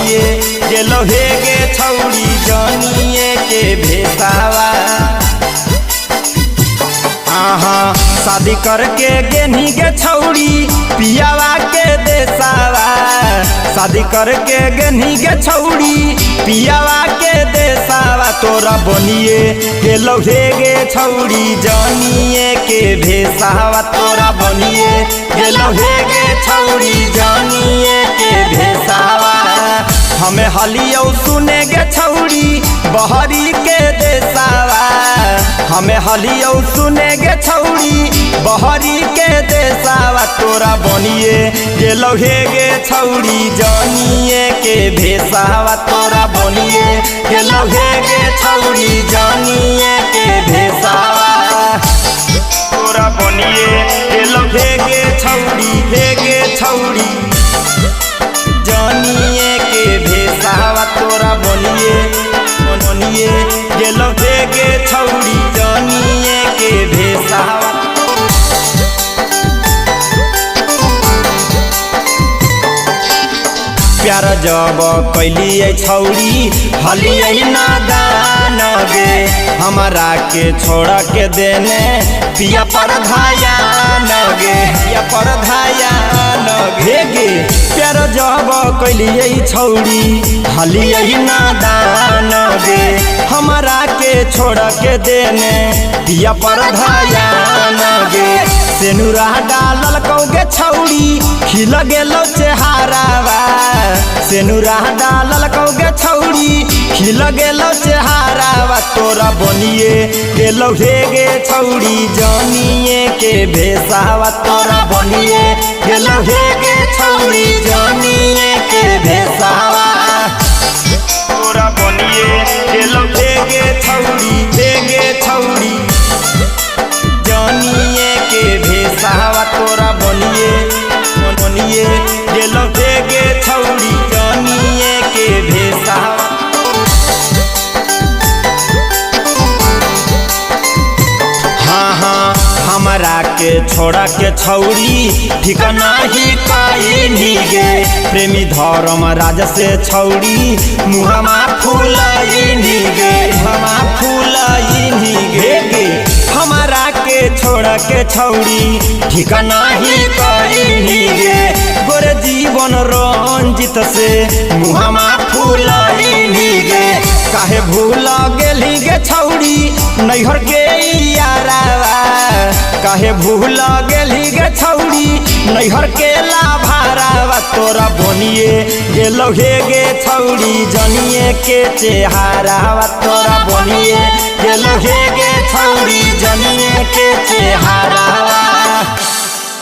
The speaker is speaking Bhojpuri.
बनिए गेलो हे गे छौड़ी जनिए के भेसावा। हाँ शादी करके गेनी गे छौड़ी पियावा के देसावा। शादी करके गेनी गे छौड़ी पियावा के देसावा। तोरा बनिए गेलो हे गे छौड़ी जनिए के भेसावा। तोरा बनिए गेलो हे गे छौड़ी जनिए के भेसावा। हमें हलियो सुने गे छौड़ी बहरी के देसावा। हमें हलियो सुने गे छौड़ी बहरी के देसावा। तोरा बनिए गेलो हे गे छौड़ी जनिए के भेसावा। तोरा बनिए गेलो हे गे छौड़ी जनिए के भेसावा। तोरा बनिए गेलो हे गे छौड़ी जनिए के भेसावा। तोरा बनिए गेलो हे गे छौड़ी जनिए के भेसावा। प्यार जब कैलिए छौड़ी हलिए नादान गे। हमारा के छोड़ के देने पिया पर धायान गे। पिया पर धायान गे। प्यार जब कैलिए छौड़ी हलिए नादान गे। हमारा के छोड़ के देने पिया पर धायान गे। सेनुरा डालल कौगे छौड़ी खिल गेलो चेहारावा। सेनुरा डालल कौगे छौड़ी खिल गेलो चेहारावा। तोरा बनिए गेलो हे गे छौड़ी जनिए के भेसावा। तोरा बनिए गेलो हे गे छौड़ी जनिए के भेसावा। तोरा बनिए गेलो हे गे छौड़ी जनिए के भेसावा। तोरा बनिए गेलो हे गे छौड़ी जनिए के भेसावा। हाँ हमारा के छोड़ा के छौड़ी ठिकाना ही पाइनी गे। प्रेमी धर्म राज से छौड़ी मुहमा फूलइनी गे। मुहमा फूलइनी गे। हमारा के छोड़ा के छौड़ी ठिकाना ही पाइनी गे। गोरे जीवन रंजित से मुहमा फूलइनी गे। काहे भूल गेली गे छौड़ी नैहर के यारावा। काहे भूल गेली गे छौड़ी नैहर के लाभारावा। तोरा बनिए गेलो हे गे छौड़ी जनिए के चेहारावा। तोरा बनिए गेलो हे गे छौड़ी जनिए के चेहारावा।